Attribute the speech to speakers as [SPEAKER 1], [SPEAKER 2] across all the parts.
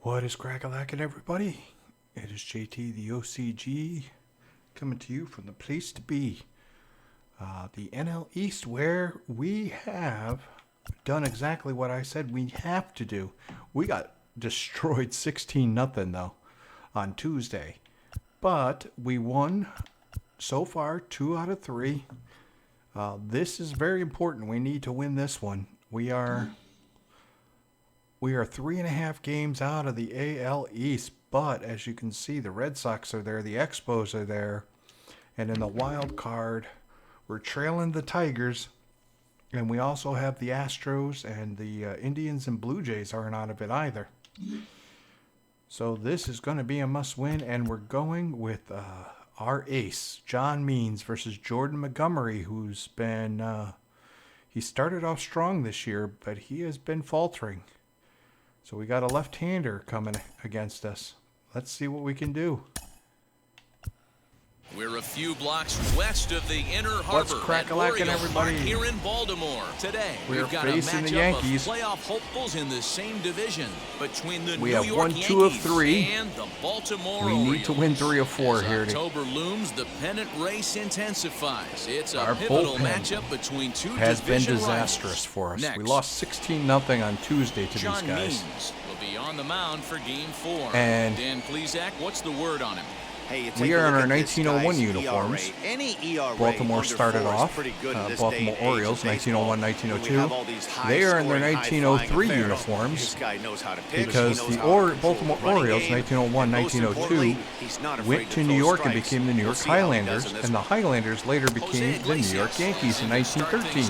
[SPEAKER 1] What is crack-a-lackin', everybody? It is JT, the OCG, coming to you from the place to be. The NL East, where we have done exactly what I said we have to do. We got destroyed 16-0, though, on Tuesday. But we won, so far, 2 out of 3. This is very important. We need to win this one. We are 3.5 games out of the AL East, but as you can see, the Red Sox are there, the Expos are there, and in the wild card, we're trailing the Tigers, and we also have the Astros, and the Indians and Blue Jays aren't out of it either. So this is going to be a must-win, and we're going with our ace, John Means, versus Jordan Montgomery, who's been, he started off strong this year, but he has been faltering. So we got a left-hander coming against us. Let's see what we can do.
[SPEAKER 2] We're a few blocks west of the Inner Harbor.
[SPEAKER 1] What's crack-a-lackin', everybody?
[SPEAKER 2] Here in Baltimore. Today,
[SPEAKER 1] we've
[SPEAKER 2] got
[SPEAKER 1] facing
[SPEAKER 2] a matchup
[SPEAKER 1] the Yankees.
[SPEAKER 2] Of playoff hopefuls in the same division between the
[SPEAKER 1] we
[SPEAKER 2] New
[SPEAKER 1] have
[SPEAKER 2] York
[SPEAKER 1] won
[SPEAKER 2] Yankees
[SPEAKER 1] 2 of 3.
[SPEAKER 2] And the Baltimore
[SPEAKER 1] we
[SPEAKER 2] Orioles.
[SPEAKER 1] need to win 3 of 4
[SPEAKER 2] As
[SPEAKER 1] here.
[SPEAKER 2] October looms, the pennant race intensifies. It's a
[SPEAKER 1] Our
[SPEAKER 2] pivotal
[SPEAKER 1] bullpen
[SPEAKER 2] matchup between two
[SPEAKER 1] has been
[SPEAKER 2] division
[SPEAKER 1] disastrous
[SPEAKER 2] rivals.
[SPEAKER 1] for us.
[SPEAKER 2] Next,
[SPEAKER 1] we lost 16-0 on Tuesday to
[SPEAKER 2] John
[SPEAKER 1] these guys.
[SPEAKER 2] Means will be on the mound for Game 4.
[SPEAKER 1] And
[SPEAKER 2] Dan Plesac, what's the word on him?
[SPEAKER 3] Hey,
[SPEAKER 1] we are in our 1901 uniforms.
[SPEAKER 3] ERA
[SPEAKER 1] Baltimore started off. Baltimore Orioles, 1901-1902. They are in their 1903 uniforms because the Baltimore Orioles, 1901-1902, went to New York and became the New York Highlanders, and the Highlanders later became the New York Yankees in 1913.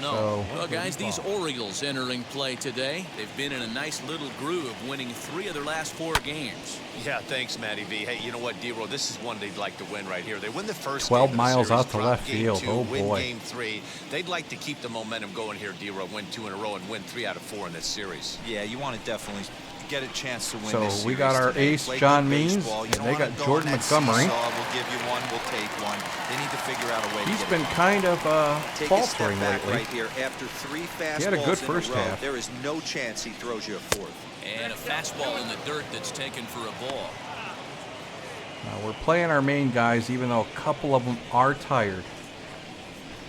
[SPEAKER 2] Well, guys, these Orioles entering play today. They've been in a nice little groove, winning 3 of their last 4 games.
[SPEAKER 3] Yeah, thanks, Matty V. Hey, you know what, D-Roll? This is one they'd like to win right here. They win the first
[SPEAKER 1] 12
[SPEAKER 3] game
[SPEAKER 1] miles
[SPEAKER 3] of the
[SPEAKER 1] out to
[SPEAKER 3] series,
[SPEAKER 1] left
[SPEAKER 3] game
[SPEAKER 1] field.
[SPEAKER 3] 2,
[SPEAKER 1] Oh,
[SPEAKER 3] win
[SPEAKER 1] boy.
[SPEAKER 3] Game 3. They'd like to keep the momentum going here, D-Roll, win 2 in a row and win 3 out of 4 in this series.
[SPEAKER 4] Yeah, you want to definitely get a chance to win
[SPEAKER 1] So
[SPEAKER 4] this series.
[SPEAKER 1] we got our
[SPEAKER 4] today.
[SPEAKER 1] ace,
[SPEAKER 4] Play
[SPEAKER 1] John
[SPEAKER 4] good
[SPEAKER 1] Means,
[SPEAKER 4] baseball. You
[SPEAKER 1] and
[SPEAKER 4] don't
[SPEAKER 1] they
[SPEAKER 4] wanna
[SPEAKER 1] got
[SPEAKER 4] go
[SPEAKER 1] Jordan
[SPEAKER 4] on that
[SPEAKER 1] Montgomery.
[SPEAKER 4] seesaw. We'll give you one, we'll take one. They need to figure out a way
[SPEAKER 1] He's
[SPEAKER 4] to get
[SPEAKER 1] been
[SPEAKER 4] it.
[SPEAKER 1] kind of
[SPEAKER 4] Take a
[SPEAKER 1] faltering
[SPEAKER 4] step back
[SPEAKER 1] lately.
[SPEAKER 4] right here. After 3 fastballs
[SPEAKER 1] He had a good
[SPEAKER 4] in
[SPEAKER 1] first
[SPEAKER 4] a row,
[SPEAKER 1] half.
[SPEAKER 4] there is no chance he throws you a 4th.
[SPEAKER 2] And a fastball in the dirt that's taken for a ball.
[SPEAKER 1] We're playing our main guys, even though a couple of them are tired.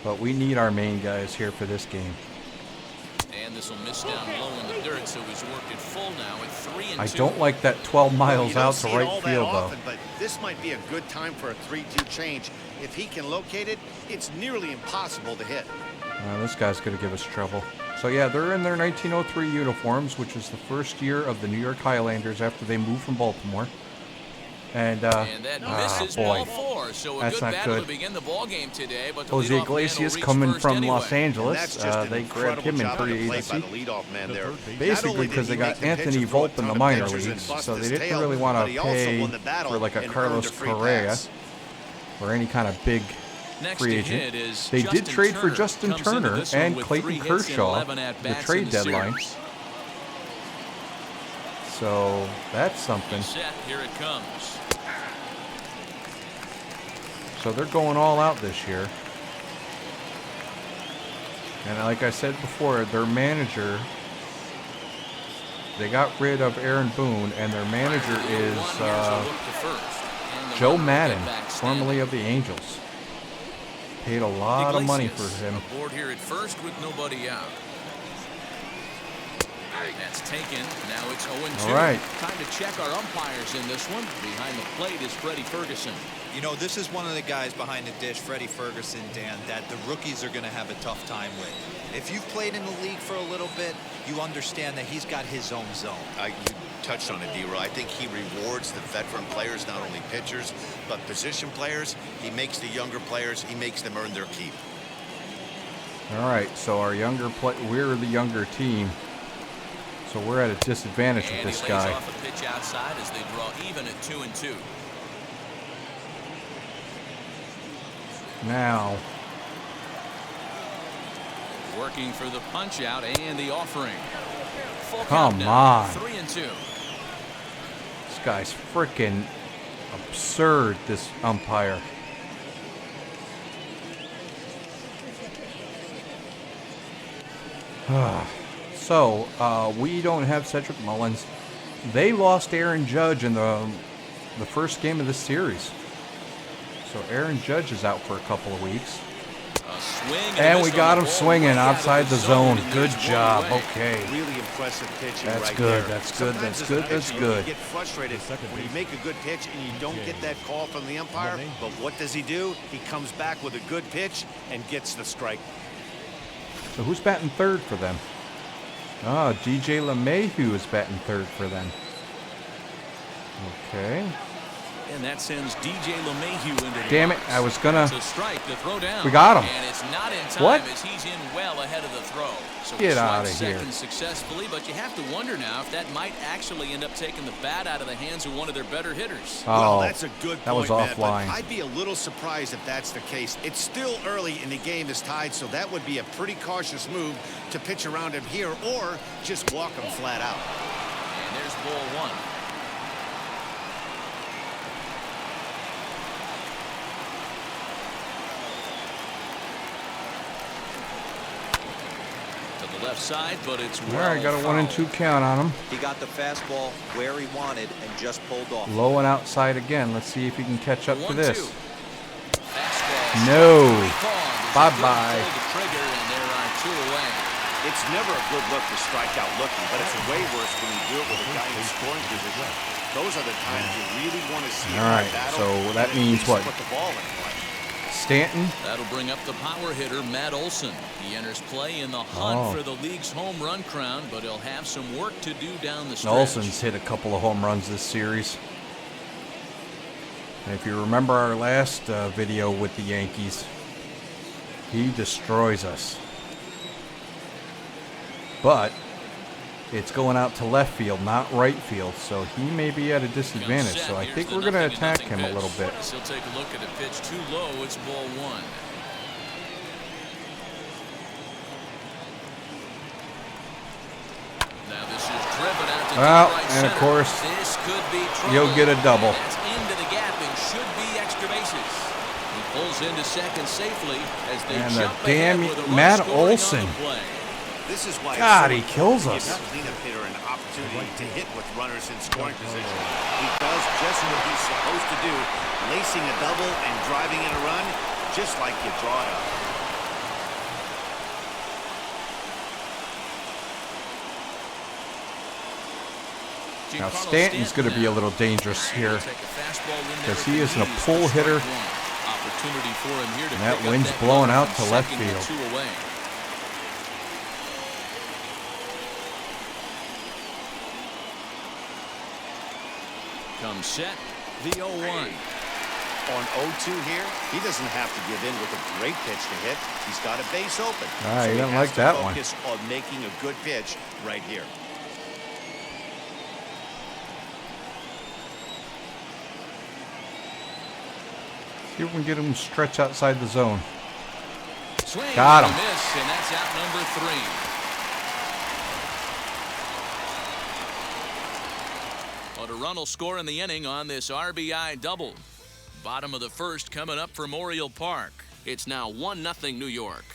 [SPEAKER 1] But we need our main guys here for this game.
[SPEAKER 2] And this will miss down low in the dirt, so he's worked it full now at 3-2.
[SPEAKER 1] I don't like that 12 miles out to right field, though.
[SPEAKER 5] But this might be a good time for a 3-2 change. If he can locate it, it's nearly impossible to hit.
[SPEAKER 1] This guy's going to give us trouble. So, yeah, they're in their 1903 uniforms, which is the first year of the New York Highlanders after they moved from Baltimore. And
[SPEAKER 2] that misses ball
[SPEAKER 1] boy,
[SPEAKER 2] 4, so a
[SPEAKER 1] that's
[SPEAKER 2] good
[SPEAKER 1] not
[SPEAKER 2] battle
[SPEAKER 1] good.
[SPEAKER 2] to begin the ball game today. But the
[SPEAKER 1] Jose
[SPEAKER 2] leadoff man will
[SPEAKER 1] Iglesias
[SPEAKER 2] reach
[SPEAKER 1] coming
[SPEAKER 2] first
[SPEAKER 1] from
[SPEAKER 2] anyway.
[SPEAKER 1] Los Angeles.
[SPEAKER 5] That's just an
[SPEAKER 1] They grabbed him in
[SPEAKER 5] incredible
[SPEAKER 1] pretty
[SPEAKER 5] job of the play
[SPEAKER 1] easy.
[SPEAKER 5] by the leadoff man there.
[SPEAKER 1] Basically because they got Anthony Volpe in the minor leagues, so they didn't really want to pay for like a Carlos Correa or any kind of big free agent. They did trade for Justin Turner and Clayton Kershaw the trade deadline. So that's something.
[SPEAKER 2] Set, here it comes.
[SPEAKER 1] So they're going all out this year. And like I said before, their manager, they got rid of Aaron Boone, and their manager is Joe Madden, formerly of the Angels. Paid a lot of money for him.
[SPEAKER 2] Aboard here at first with nobody out. That's taken. Now it's 0-2.
[SPEAKER 1] All right.
[SPEAKER 2] Time to check our umpires in this one. Behind the plate is Freddy Ferguson.
[SPEAKER 4] You know, this is one of the guys behind the dish, Freddy Ferguson, Dan, that the rookies are going to have a tough time with. If you've played in the league for a little bit, you understand that he's got his own zone.
[SPEAKER 5] You touched on it, D-Roll. I think he rewards the veteran players, not only pitchers, but position players. He makes the younger players, he makes them earn their keep.
[SPEAKER 1] All right, so our we're the younger team. So we're at a disadvantage with this guy.
[SPEAKER 2] Off a pitch outside as they draw even at 2-2.
[SPEAKER 1] Now,
[SPEAKER 2] Working for the punch out and the offering. Full
[SPEAKER 1] come
[SPEAKER 2] count
[SPEAKER 1] on.
[SPEAKER 2] 3-2.
[SPEAKER 1] This guy's freaking absurd, this umpire. So, we don't have Cedric Mullins. They lost Aaron Judge in the first game of this series. So Aaron Judge is out for a couple of weeks. And we got him swinging outside the zone. Good job. Okay.
[SPEAKER 5] Really impressive pitching.
[SPEAKER 1] That's
[SPEAKER 5] right
[SPEAKER 1] good.
[SPEAKER 5] there.
[SPEAKER 1] That's good.
[SPEAKER 5] Sometimes
[SPEAKER 1] That's
[SPEAKER 5] as a
[SPEAKER 1] good. That's
[SPEAKER 5] pitcher,
[SPEAKER 1] good.
[SPEAKER 5] You get frustrated when you make a good pitch and you don't get that call from the umpire. But what does he do? He comes back with a good pitch and gets the strike.
[SPEAKER 1] So who's batting third for them? Oh, DJ LeMahieu is batting third for them. Okay.
[SPEAKER 2] And that sends DJ LeMahieu into the
[SPEAKER 1] Damn it,
[SPEAKER 2] box.
[SPEAKER 1] I was gonna...
[SPEAKER 2] It's a strike to throw down.
[SPEAKER 1] We got him.
[SPEAKER 2] And it's not in time
[SPEAKER 1] What?
[SPEAKER 2] as he's in well ahead of the throw. So
[SPEAKER 1] Get
[SPEAKER 2] he
[SPEAKER 1] outta
[SPEAKER 2] swipes
[SPEAKER 1] here.
[SPEAKER 2] second successfully, but you have to wonder now if that might actually end up taking the bat out of the hands of one of their better hitters.
[SPEAKER 1] Oh,
[SPEAKER 5] Well, that's a good
[SPEAKER 1] that was
[SPEAKER 5] point, Matt, but
[SPEAKER 1] offline.
[SPEAKER 5] I'd be a little surprised if that's the case. It's still early and the game is tied, so that would be a pretty cautious move to pitch around him here or just walk him flat out.
[SPEAKER 2] And there's ball one. Left side, but it's
[SPEAKER 1] All right, got a 1-2 count on him.
[SPEAKER 4] He got the fastball where he wanted and just pulled off.
[SPEAKER 1] Low and outside again. Let's see if he can catch up to this.
[SPEAKER 2] 1-2.
[SPEAKER 1] No.
[SPEAKER 2] Bye-bye.
[SPEAKER 1] Bye-bye.
[SPEAKER 5] It's never a good look to strike out looking, but it's way worse when you do it with a guy in scoring position. Those are the times you really want to see
[SPEAKER 1] All right, so that means what?
[SPEAKER 5] Put the ball in play.
[SPEAKER 1] Stanton.
[SPEAKER 2] That'll bring up the power hitter, Matt Olson. He enters play in the hunt for the league's home run crown, but he'll have some work to do down the stretch.
[SPEAKER 1] Olson's hit a couple of home runs this series. And if you remember our last video with the Yankees, he destroys us. But it's going out to left field, not right field, so he may be at a disadvantage. So I think we're going to attack him a little bit.
[SPEAKER 2] He'll take a look at a pitch too low. It's ball one. Now this is driven out to
[SPEAKER 1] Well,
[SPEAKER 2] right
[SPEAKER 1] and of
[SPEAKER 2] center.
[SPEAKER 1] course,
[SPEAKER 2] This could be trouble.
[SPEAKER 1] you'll get a double.
[SPEAKER 2] That's into the gap and should be extra bases. He pulls into second safely as they
[SPEAKER 1] And the
[SPEAKER 2] jump
[SPEAKER 1] damn
[SPEAKER 2] ahead with a run
[SPEAKER 1] Matt
[SPEAKER 2] scoring on the
[SPEAKER 1] Olson.
[SPEAKER 2] play.
[SPEAKER 5] This is why
[SPEAKER 1] God,
[SPEAKER 5] it's
[SPEAKER 1] he
[SPEAKER 5] so
[SPEAKER 1] kills
[SPEAKER 5] important
[SPEAKER 1] us.
[SPEAKER 5] to give a cleanup hitter an opportunity to hit with runners in scoring position. He does just what he's supposed to do, lacing a double and driving in a run, just like you draw it up.
[SPEAKER 1] Now Stanton's going to be a little dangerous here because he isn't a pull hitter. And that wind's blowing out to left field.
[SPEAKER 2] Comes set, the 0-1.
[SPEAKER 5] On 0-2 here, he doesn't have to give in with a great pitch to hit. He's got a base open.
[SPEAKER 1] All right, he doesn't
[SPEAKER 5] has
[SPEAKER 1] like
[SPEAKER 5] to
[SPEAKER 1] that one.
[SPEAKER 5] focus on making a good pitch right here.
[SPEAKER 1] See if we can get him stretch outside the zone.
[SPEAKER 2] Swing,
[SPEAKER 1] Got him.
[SPEAKER 2] Miss, and that's out number 3. But a run will score in the inning on this RBI double. Bottom of the first coming up from Oriole Park. It's now 1-0 New York.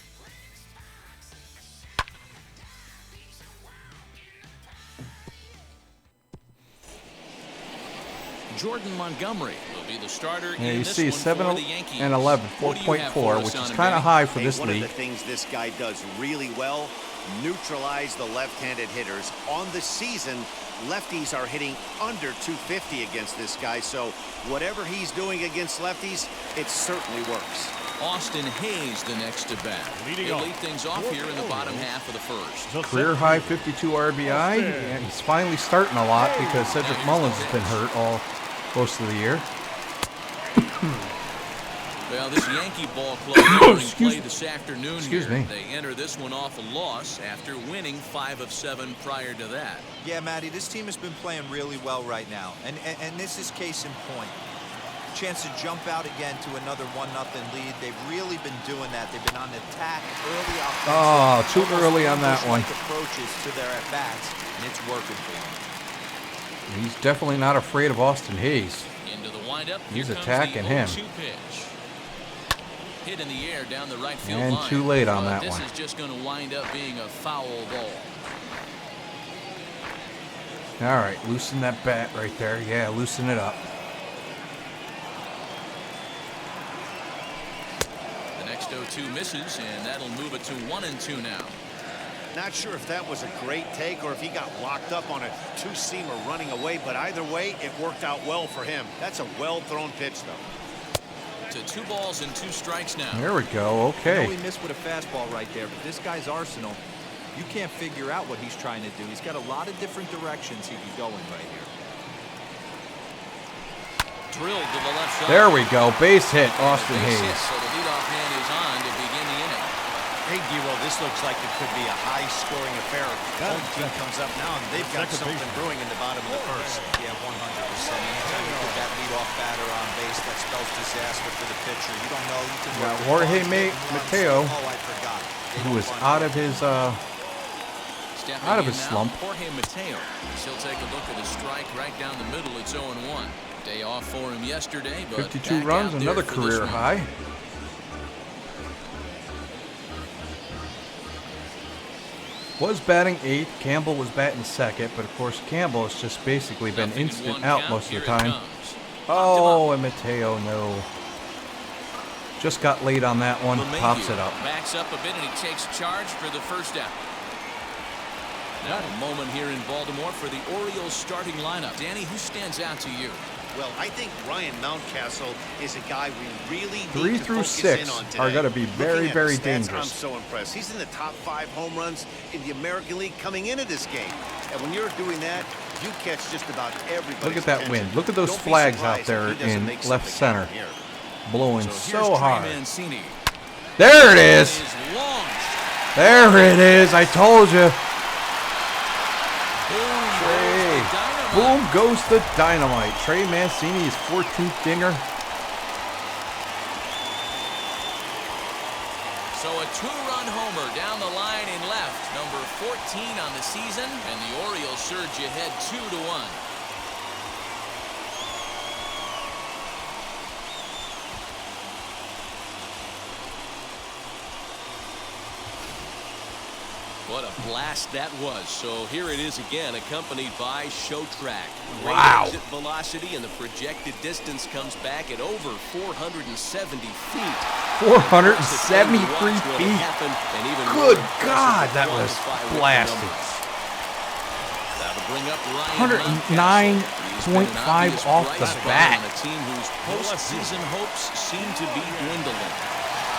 [SPEAKER 2] Jordan Montgomery will be the starter
[SPEAKER 1] Yeah,
[SPEAKER 2] in
[SPEAKER 1] you
[SPEAKER 2] this
[SPEAKER 1] see
[SPEAKER 2] one
[SPEAKER 1] 7
[SPEAKER 2] for the Yankees.
[SPEAKER 1] and 11,
[SPEAKER 2] What do you have for
[SPEAKER 1] 4.4,
[SPEAKER 2] us
[SPEAKER 1] which
[SPEAKER 2] on
[SPEAKER 1] is
[SPEAKER 2] him,
[SPEAKER 1] kind of
[SPEAKER 2] Danny?
[SPEAKER 1] high for this
[SPEAKER 5] One of
[SPEAKER 1] league.
[SPEAKER 5] the things this guy does really well, neutralize the left-handed hitters. On the season, lefties are hitting under 250 against this guy, so whatever he's doing against lefties, it certainly works.
[SPEAKER 2] Austin Hayes the next to bat. He'll lead things off here in the bottom half of the first.
[SPEAKER 1] Career high 52 RBI, and he's finally starting a lot because Cedric Mullins has been hurt all most of the year.
[SPEAKER 2] Well, this Yankee ball club played this afternoon
[SPEAKER 1] Excuse
[SPEAKER 2] here.
[SPEAKER 1] me.
[SPEAKER 2] They enter this one off a loss after winning 5 of 7 prior to that.
[SPEAKER 4] Yeah, Matty, this team has been playing really well right now. And this is case in point. Chance to jump out again to another 1-0 lead. They've really been doing that. They've been on attack early offensive.
[SPEAKER 1] Oh, too early on that one.
[SPEAKER 4] Approaches to their at-bats, and it's working for them.
[SPEAKER 1] He's definitely not afraid of Austin Hayes.
[SPEAKER 2] Into the windup.
[SPEAKER 1] He's
[SPEAKER 2] Here comes
[SPEAKER 1] attacking
[SPEAKER 2] the
[SPEAKER 1] him.
[SPEAKER 2] 0-2 pitch. Hit in the air down the right field
[SPEAKER 1] And
[SPEAKER 2] line.
[SPEAKER 1] too late on that
[SPEAKER 2] This
[SPEAKER 1] one.
[SPEAKER 2] is just going to wind up being a foul ball.
[SPEAKER 1] All right, loosen that bat right there. Yeah, loosen it up.
[SPEAKER 2] The next 0-2 misses, and that'll move it to 1-2 now.
[SPEAKER 5] Not sure if that was a great take or if he got locked up on a two-seamer running away, but either way, it worked out well for him. That's a well-thrown pitch, though.
[SPEAKER 2] To 2 balls and 2 strikes now.
[SPEAKER 1] There we go. Okay.
[SPEAKER 4] I know he missed with a fastball right there, but this guy's arsenal, you can't figure out what he's trying to do. He's got a lot of different directions he can go in right here.
[SPEAKER 2] Drilled to the left side.
[SPEAKER 1] There we go. Base hit, Austin
[SPEAKER 2] Base hit,
[SPEAKER 1] Hayes.
[SPEAKER 2] so the leadoff man is on to begin the inning.
[SPEAKER 3] Hey, D-Roll, this looks like it could be a high-scoring affair. Home team comes up now, and they've got something brewing in the bottom of the first.
[SPEAKER 4] Yeah, 100%. Anytime you put that leadoff batter on base, that spells disaster for the pitcher. You don't know. You can
[SPEAKER 1] Got
[SPEAKER 4] work
[SPEAKER 1] Jorge
[SPEAKER 4] the runs.
[SPEAKER 1] Mateo,
[SPEAKER 4] Oh, I forgot.
[SPEAKER 1] who is out of his
[SPEAKER 2] Stepping in now,
[SPEAKER 1] slump.
[SPEAKER 2] Jorge Mateo. He'll take a look at his strike right down the middle. It's 0-1. Day off for him yesterday, but
[SPEAKER 1] 52
[SPEAKER 2] back
[SPEAKER 1] runs,
[SPEAKER 2] out there
[SPEAKER 1] another
[SPEAKER 2] for this
[SPEAKER 1] career
[SPEAKER 2] one.
[SPEAKER 1] high. Was batting 8th. Campbell was batting 2nd, but of course Campbell has just basically been
[SPEAKER 2] 0-1
[SPEAKER 1] instant out
[SPEAKER 2] count.
[SPEAKER 1] most of
[SPEAKER 2] Here
[SPEAKER 1] the
[SPEAKER 2] it
[SPEAKER 1] time.
[SPEAKER 2] comes.
[SPEAKER 1] Oh, and Mateo, no. Just got late on that one.
[SPEAKER 2] LeMahieu
[SPEAKER 1] Pops it up.
[SPEAKER 2] backs up a bit and he takes charge for the first out. Now a moment here in Baltimore for the Orioles starting lineup. Danny, who stands out to you?
[SPEAKER 5] Well, I think Ryan Mountcastle is a guy we really
[SPEAKER 1] 3
[SPEAKER 5] need to
[SPEAKER 1] through
[SPEAKER 5] focus
[SPEAKER 1] 6
[SPEAKER 5] in on today.
[SPEAKER 1] are going to be very,
[SPEAKER 5] Looking at
[SPEAKER 1] very
[SPEAKER 5] the stats,
[SPEAKER 1] dangerous.
[SPEAKER 5] I'm so impressed. He's in the top 5 home runs in the American League coming into this game. And when you're doing that, you catch just about everybody.
[SPEAKER 1] Look at that wind. Look at those flags out there in left center. Blowing so
[SPEAKER 2] here's Trey
[SPEAKER 1] hard.
[SPEAKER 2] Mancini.
[SPEAKER 1] There it is.
[SPEAKER 2] Is launched.
[SPEAKER 1] There it is. I told you.
[SPEAKER 2] Boom,
[SPEAKER 1] Boom
[SPEAKER 2] goes the dynamite.
[SPEAKER 1] goes the dynamite. Trey Mancini's 14th dinger.
[SPEAKER 2] So a 2-run homer down the line in left. Number 14 on the season. And the Orioles surge ahead 2-1. What a blast that was. So here it is again, accompanied by Show Track. Great
[SPEAKER 1] Wow.
[SPEAKER 2] exit velocity, and the projected distance comes back at over 470 feet.
[SPEAKER 1] 473 feet. Good
[SPEAKER 2] Good
[SPEAKER 1] God, that was blasting.
[SPEAKER 2] That'll bring up Ryan
[SPEAKER 1] 109.5 off the bat.
[SPEAKER 2] On a team whose postseason hopes seem to be dwindling.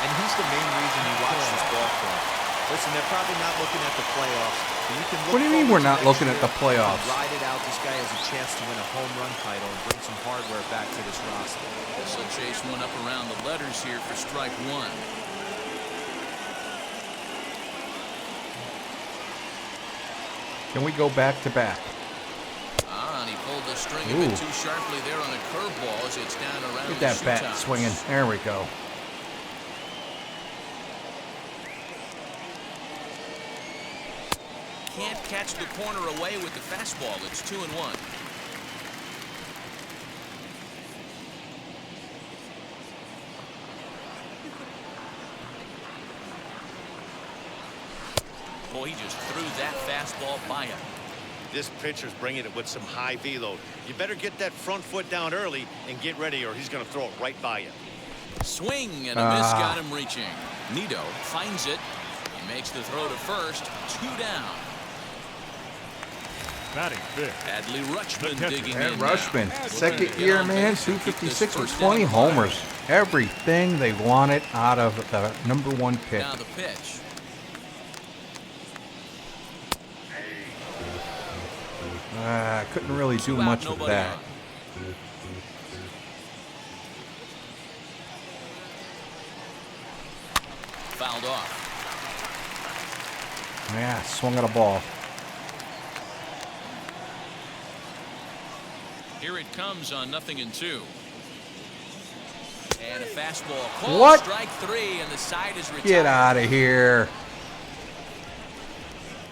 [SPEAKER 4] And he's the main reason you watch this ball club. Listen, they're probably not looking at the playoffs. But you can look
[SPEAKER 1] What do you mean
[SPEAKER 4] forward
[SPEAKER 1] we're
[SPEAKER 4] to
[SPEAKER 1] not
[SPEAKER 4] next
[SPEAKER 1] looking at
[SPEAKER 4] year
[SPEAKER 1] the playoffs?
[SPEAKER 4] and ride it out. This guy has a chance to win a home run title and bring some hardware back to this roster.
[SPEAKER 2] This will chase one up around the letters here for strike 1.
[SPEAKER 1] Can we go back to back?
[SPEAKER 2] And he pulled the string a
[SPEAKER 1] Ooh.
[SPEAKER 2] bit too sharply there on a curveball as it's down around
[SPEAKER 1] Get
[SPEAKER 2] the
[SPEAKER 1] that bat
[SPEAKER 2] shoetops.
[SPEAKER 1] swinging. There we go.
[SPEAKER 2] Can't catch the corner away with the fastball. It's 2-1. Boy, he just threw that fastball by him.
[SPEAKER 5] This pitcher's bringing it with some high velo. You better get that front foot down early and get ready, or he's going to throw it right by you.
[SPEAKER 2] Swing and a miss got him reaching. Nido finds it. He makes the throw to first. 2 down.
[SPEAKER 6] Batting fifth.
[SPEAKER 2] Adley Rutschman digging
[SPEAKER 1] Ed
[SPEAKER 2] in
[SPEAKER 1] Rushman,
[SPEAKER 2] now.
[SPEAKER 1] second
[SPEAKER 2] Get
[SPEAKER 1] year
[SPEAKER 2] on
[SPEAKER 1] man,
[SPEAKER 2] base and keep this
[SPEAKER 1] 256 with
[SPEAKER 2] first
[SPEAKER 1] 20
[SPEAKER 2] inning alive.
[SPEAKER 1] homers. Everything they wanted out of the number 1 pick.
[SPEAKER 2] Now the pitch.
[SPEAKER 1] Couldn't really do
[SPEAKER 2] 2 out,
[SPEAKER 1] much with
[SPEAKER 2] nobody
[SPEAKER 1] that.
[SPEAKER 2] on. Fouled off.
[SPEAKER 1] Yeah, swung at a ball.
[SPEAKER 2] Here it comes on 0-2. And a fastball. Called
[SPEAKER 1] What?
[SPEAKER 2] Strike 3, and the side is retired.
[SPEAKER 1] Get out of here.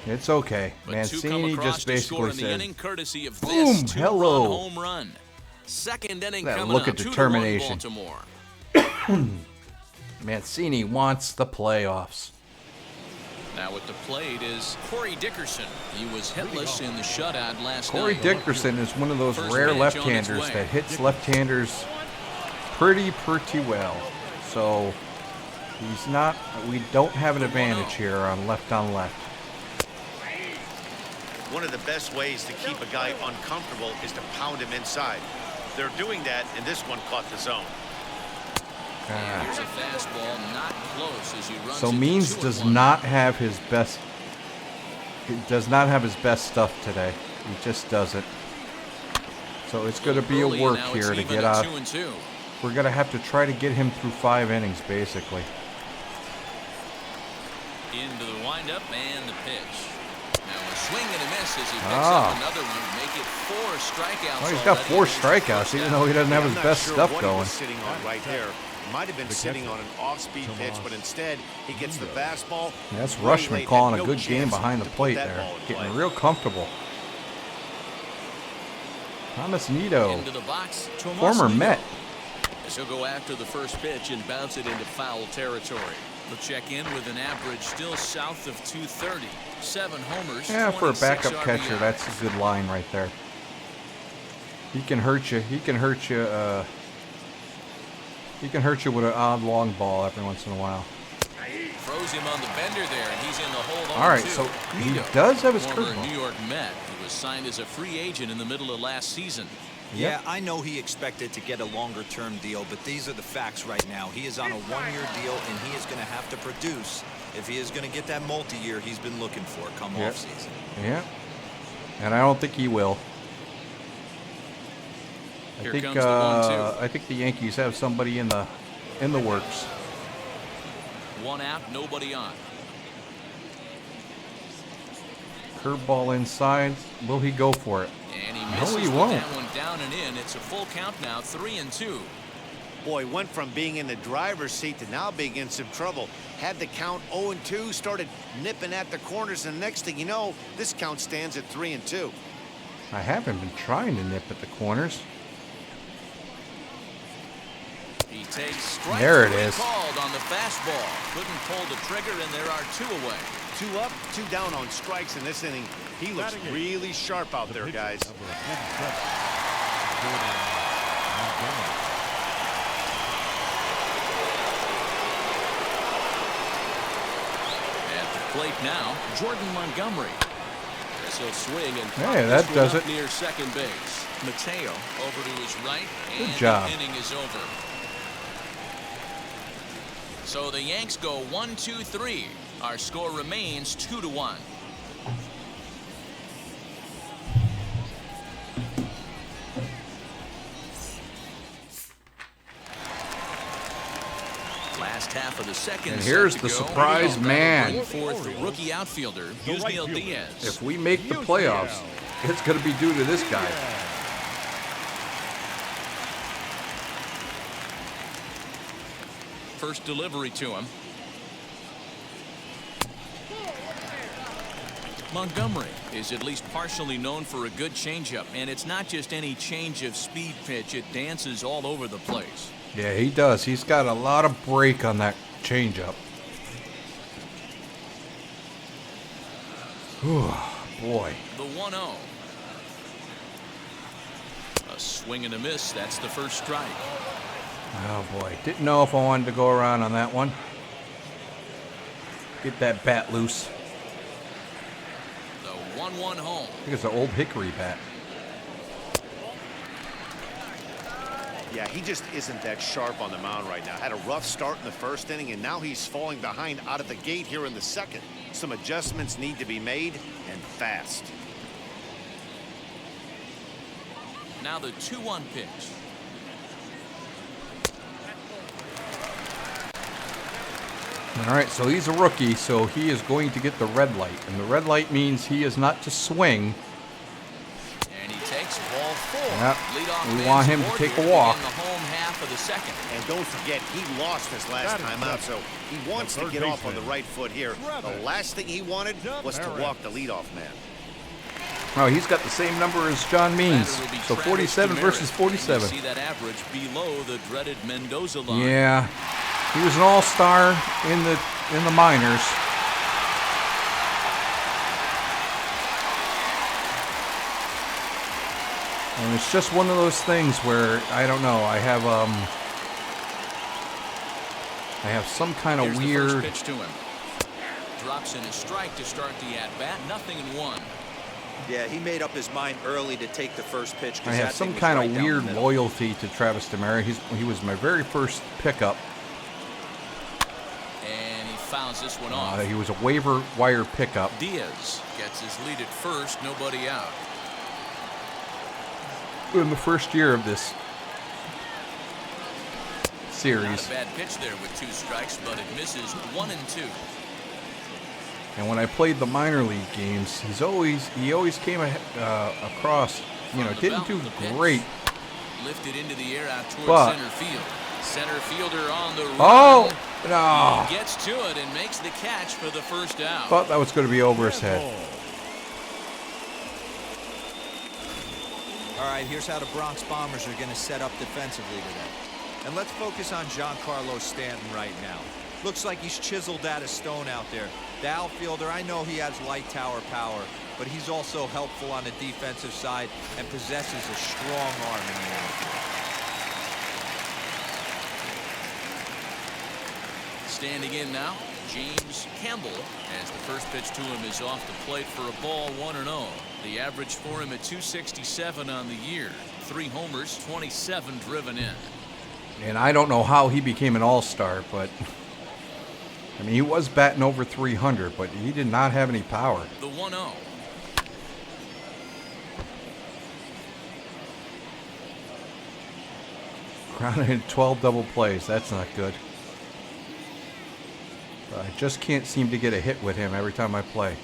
[SPEAKER 1] It's okay.
[SPEAKER 2] But 2 come
[SPEAKER 1] Mancini
[SPEAKER 2] across
[SPEAKER 1] just
[SPEAKER 2] to score
[SPEAKER 1] basically
[SPEAKER 2] in the
[SPEAKER 1] says,
[SPEAKER 2] inning, courtesy of
[SPEAKER 1] boom,
[SPEAKER 2] this 2-run
[SPEAKER 1] hello.
[SPEAKER 2] home run. Second inning
[SPEAKER 1] That
[SPEAKER 2] coming
[SPEAKER 1] look
[SPEAKER 2] up.
[SPEAKER 1] of
[SPEAKER 2] 2-1
[SPEAKER 1] determination.
[SPEAKER 2] Baltimore.
[SPEAKER 1] Mancini wants the playoffs.
[SPEAKER 2] Now at the plate is Corey Dickerson. He was hitless in the shutout last
[SPEAKER 1] Corey
[SPEAKER 2] night.
[SPEAKER 1] Dickerson is one of those
[SPEAKER 2] First
[SPEAKER 1] rare
[SPEAKER 2] pitch on its
[SPEAKER 1] left-handers
[SPEAKER 2] way.
[SPEAKER 1] that hits left-handers pretty well. So he's not. We don't have an advantage here on left.
[SPEAKER 5] One of the best ways to keep a guy uncomfortable is to pound him inside. They're doing that, and this one caught the zone.
[SPEAKER 2] And here's a fastball not close as he runs
[SPEAKER 1] So
[SPEAKER 2] into
[SPEAKER 1] Means
[SPEAKER 2] 2-1.
[SPEAKER 1] does not have his best. He does not have his best stuff today. He just doesn't. So it's going to be a
[SPEAKER 2] Early,
[SPEAKER 1] work
[SPEAKER 2] now it's
[SPEAKER 1] here to
[SPEAKER 2] even
[SPEAKER 1] get
[SPEAKER 2] at
[SPEAKER 1] out.
[SPEAKER 2] 2-2.
[SPEAKER 1] We're going to have to try to get him through 5 innings, basically.
[SPEAKER 2] Into the windup and the pitch. Now a swing and a miss as he picks
[SPEAKER 1] Ah.
[SPEAKER 2] up another one. Make it 4 strikeouts.
[SPEAKER 1] Well, he's got
[SPEAKER 2] already
[SPEAKER 1] 4
[SPEAKER 2] in his
[SPEAKER 1] strikeouts,
[SPEAKER 2] first
[SPEAKER 1] even
[SPEAKER 2] out.
[SPEAKER 1] though he doesn't have
[SPEAKER 5] I'm
[SPEAKER 1] his
[SPEAKER 5] not
[SPEAKER 1] best
[SPEAKER 5] sure
[SPEAKER 1] stuff
[SPEAKER 5] what he
[SPEAKER 1] going.
[SPEAKER 5] was sitting on right there. Might have been sitting on an off-speed pitch, but instead he gets the fastball.
[SPEAKER 1] Yeah, that's
[SPEAKER 5] Really
[SPEAKER 1] Rushman
[SPEAKER 5] late,
[SPEAKER 1] calling
[SPEAKER 5] had
[SPEAKER 1] a
[SPEAKER 5] no
[SPEAKER 1] good game
[SPEAKER 5] chance
[SPEAKER 1] behind the
[SPEAKER 5] to put
[SPEAKER 1] plate
[SPEAKER 5] that
[SPEAKER 1] there.
[SPEAKER 5] ball in
[SPEAKER 1] Getting
[SPEAKER 5] play.
[SPEAKER 1] real comfortable. Thomas Nido,
[SPEAKER 2] Into the box.
[SPEAKER 1] former Met.
[SPEAKER 2] As he'll go after the first pitch and bounce it into foul territory. He'll check in with an average still south of 230. 7 homers.
[SPEAKER 1] Yeah, for a
[SPEAKER 2] 26
[SPEAKER 1] backup catcher,
[SPEAKER 2] RBIs.
[SPEAKER 1] that's a good line right there. He can hurt you. He can hurt you. He can hurt you with an odd long ball every once in a while.
[SPEAKER 2] Throws him on the bender there, and he's in the hold.
[SPEAKER 1] All right, so he does have his
[SPEAKER 2] former
[SPEAKER 1] curveball.
[SPEAKER 2] New York Met. He was signed as a free agent in the middle of last season.
[SPEAKER 4] Yeah, I know he expected to get a longer-term deal, but these are the facts right now. He is on a 1-year deal, and he is going to have to produce if he is going to get that multi-year he's been looking for come
[SPEAKER 1] Yep.
[SPEAKER 4] off-season.
[SPEAKER 1] Yeah, and I don't think he will.
[SPEAKER 2] Here comes the 1-2.
[SPEAKER 1] I think the Yankees have somebody in the works.
[SPEAKER 2] 1 out, nobody on.
[SPEAKER 1] Curveball inside. Will he go for it?
[SPEAKER 2] And he
[SPEAKER 1] No,
[SPEAKER 2] misses
[SPEAKER 1] he
[SPEAKER 2] with
[SPEAKER 1] won't.
[SPEAKER 2] that one down and in. It's a full count now, 3-2.
[SPEAKER 5] Boy, went from being in the driver's seat to now being in some trouble. Had the count 0-2, started nipping at the corners, and next thing you know, this count stands at 3-2.
[SPEAKER 1] I haven't been trying to nip at the corners.
[SPEAKER 2] He takes strike
[SPEAKER 1] There it
[SPEAKER 2] three
[SPEAKER 1] is.
[SPEAKER 2] called on the fastball. Couldn't pull the trigger, and there are 2 away.
[SPEAKER 5] 2 up, 2 down on strikes in this inning. He looks really sharp out there, guys.
[SPEAKER 2] At the plate now, Jordan Montgomery. As he'll swing and pop
[SPEAKER 1] Hey,
[SPEAKER 2] this
[SPEAKER 1] that
[SPEAKER 2] one
[SPEAKER 1] does
[SPEAKER 2] up
[SPEAKER 1] it.
[SPEAKER 2] near second base. Mateo over to his right, and
[SPEAKER 1] job.
[SPEAKER 2] the inning is over. So the Yanks go 1-2-3. Our score remains 2-1. Last half of the second.
[SPEAKER 1] And
[SPEAKER 2] set
[SPEAKER 1] here's
[SPEAKER 2] to
[SPEAKER 1] the
[SPEAKER 2] go.
[SPEAKER 1] surprise
[SPEAKER 2] That'll
[SPEAKER 1] man.
[SPEAKER 2] bring forth the rookie outfielder, Yusniel Diaz.
[SPEAKER 1] If we make the playoffs, it's going to be due to this guy.
[SPEAKER 2] First delivery to him. Montgomery is at least partially known for a good changeup, and it's not just any change of speed pitch. It dances all over the place.
[SPEAKER 1] Yeah, he does. He's got a lot of break on that changeup. Whew, boy.
[SPEAKER 2] The 1-0. A swing and a miss. That's the first strike.
[SPEAKER 1] Oh, boy. Didn't know if I wanted to go around on that one. Get that bat loose.
[SPEAKER 2] The 1-1 home.
[SPEAKER 1] I think it's an old hickory bat.
[SPEAKER 5] Yeah, he just isn't that sharp on the mound right now. Had a rough start in the first inning, and now he's falling behind out of the gate here in the second. Some adjustments need to be made, and fast.
[SPEAKER 2] Now the 2-1 pitch.
[SPEAKER 1] All right, so he's a rookie, so he is going to get the red light. And the red light means he is not to swing.
[SPEAKER 2] And he takes ball 4.
[SPEAKER 1] Yep.
[SPEAKER 2] Leadoff
[SPEAKER 1] We
[SPEAKER 2] man
[SPEAKER 1] want him to
[SPEAKER 2] scored
[SPEAKER 1] take
[SPEAKER 2] here
[SPEAKER 1] a walk.
[SPEAKER 2] begin the home half of the second.
[SPEAKER 5] And don't forget, he lost his last time out, so he wants to get off on the right foot here. The last thing he wanted was to walk the leadoff man.
[SPEAKER 1] Oh, he's got the same number as John Means.
[SPEAKER 2] Batter will be
[SPEAKER 1] So
[SPEAKER 2] Travis
[SPEAKER 1] 47
[SPEAKER 2] Demeritte.
[SPEAKER 1] versus 47.
[SPEAKER 2] You see that average below the dreaded Mendoza line.
[SPEAKER 1] Yeah, he was an all-star in the minors. And it's just one of those things where, I don't know, I have some kind of
[SPEAKER 2] Here's
[SPEAKER 1] weird...
[SPEAKER 2] the first pitch to him. Drops in a strike to start the at-bat. 0-1.
[SPEAKER 4] Yeah, he made up his mind early to take the first pitch.
[SPEAKER 1] I have some kind of weird loyalty to Travis Demers. He was my very first pickup.
[SPEAKER 2] And he fouls this one off.
[SPEAKER 1] He was a waiver wire pickup.
[SPEAKER 2] Diaz gets his lead at first. Nobody out.
[SPEAKER 1] In the first year of this series.
[SPEAKER 2] Not a bad pitch there with 2 strikes, but it misses 1-2.
[SPEAKER 1] And when I played the minor league games, he always came across, didn't do great.
[SPEAKER 2] Lifted into the air out towards
[SPEAKER 1] But,
[SPEAKER 2] center field. Center fielder on the run.
[SPEAKER 1] oh, no.
[SPEAKER 2] He gets to it and makes the catch for the first out.
[SPEAKER 1] Thought that was going to be over his head.
[SPEAKER 4] All right, here's how the Bronx Bombers are going to set up defensively today. And let's focus on Giancarlo Stanton right now. Looks like he's chiseled out a stone out there. The outfielder, I know he has light tower power, but he's also helpful on the defensive side and possesses a strong arm in the outfield.
[SPEAKER 2] Standing in now, James Campbell, as the first pitch to him is off the plate for a ball, 1-0. The average for him at 267 on the year. 3 homers, 27 driven in.
[SPEAKER 1] And I don't know how he became an all-star, but I mean, he was batting over 300, but he did not have any power.
[SPEAKER 2] The 1-0.
[SPEAKER 1] Grounded in 12 double plays. That's not good. I just can't seem to get a hit with him every time I play.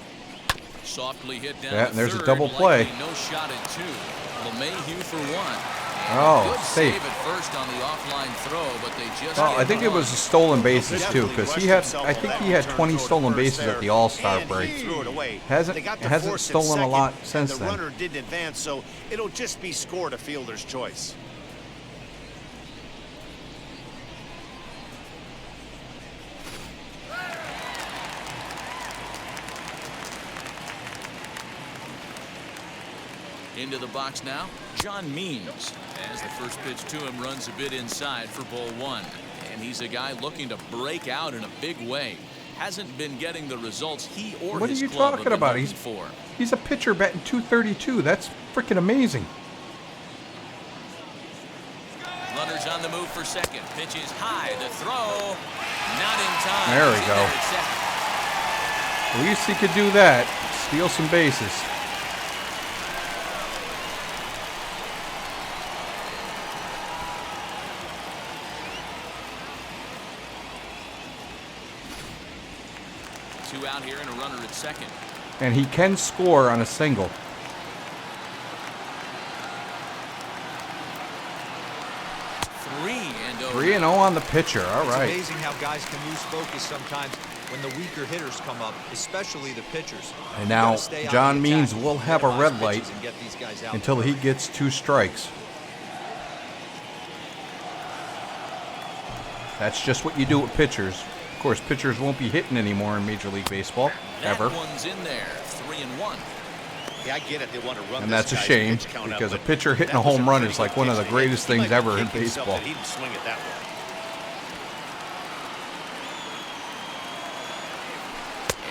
[SPEAKER 2] Softly hit down
[SPEAKER 1] Yeah, and there's
[SPEAKER 2] third,
[SPEAKER 1] a double play.
[SPEAKER 2] No shot at 2. LeMahieu for 1.
[SPEAKER 1] Oh,
[SPEAKER 2] Good
[SPEAKER 1] safe.
[SPEAKER 2] save at first on the offline throw, but they just
[SPEAKER 1] Well,
[SPEAKER 2] get
[SPEAKER 1] I think it
[SPEAKER 2] on.
[SPEAKER 1] was stolen bases too, because I think he had 20 stolen bases at the All-Star break. Hasn't stolen a lot since
[SPEAKER 5] the
[SPEAKER 1] then.
[SPEAKER 5] runner didn't advance, so it'll just be scored a fielder's choice.
[SPEAKER 2] Into the box now, John Means, as the first pitch to him runs a bit inside for ball 1. And he's a guy looking to break out in a big way. Hasn't been getting the results he or
[SPEAKER 1] What are
[SPEAKER 2] his
[SPEAKER 1] you
[SPEAKER 2] club
[SPEAKER 1] talking
[SPEAKER 2] have been
[SPEAKER 1] about?
[SPEAKER 2] looking for.
[SPEAKER 1] He's a pitcher batting 232. That's freaking amazing.
[SPEAKER 2] Runners on the move for second. Pitch is high. The throw, not in time.
[SPEAKER 1] There we
[SPEAKER 2] He's
[SPEAKER 1] go.
[SPEAKER 2] in at second.
[SPEAKER 1] At least he could do that. Steal some bases.
[SPEAKER 2] Two out here and a runner at second.
[SPEAKER 1] And he can score on a single.
[SPEAKER 2] 3-0.
[SPEAKER 1] 3-0 on the pitcher. All
[SPEAKER 4] It's
[SPEAKER 1] right.
[SPEAKER 4] amazing how guys can lose focus sometimes when the weaker hitters come up, especially the pitchers.
[SPEAKER 1] And
[SPEAKER 4] You
[SPEAKER 1] now
[SPEAKER 4] gotta stay on
[SPEAKER 1] John
[SPEAKER 4] the attack,
[SPEAKER 1] Means will have a
[SPEAKER 4] minimize
[SPEAKER 1] red light
[SPEAKER 4] pitches and get these guys out
[SPEAKER 1] until he gets 2 strikes. That's just what you do with pitchers. Of course, pitchers won't be hitting anymore in Major League Baseball,
[SPEAKER 2] That
[SPEAKER 1] ever.
[SPEAKER 2] one's in there. 3-1.
[SPEAKER 5] Yeah, I get it. They want to run
[SPEAKER 1] And
[SPEAKER 5] this
[SPEAKER 1] that's a
[SPEAKER 5] guy's
[SPEAKER 1] shame,
[SPEAKER 5] pitch count up,
[SPEAKER 1] because a
[SPEAKER 5] but
[SPEAKER 1] pitcher hitting
[SPEAKER 5] that
[SPEAKER 1] a
[SPEAKER 5] was
[SPEAKER 1] home run
[SPEAKER 5] pretty
[SPEAKER 1] is like
[SPEAKER 5] good
[SPEAKER 1] one of the
[SPEAKER 5] pitch.
[SPEAKER 1] greatest
[SPEAKER 5] He might
[SPEAKER 1] things
[SPEAKER 5] be
[SPEAKER 1] ever in
[SPEAKER 5] kicking himself
[SPEAKER 1] baseball.
[SPEAKER 5] that He didn't swing it that way.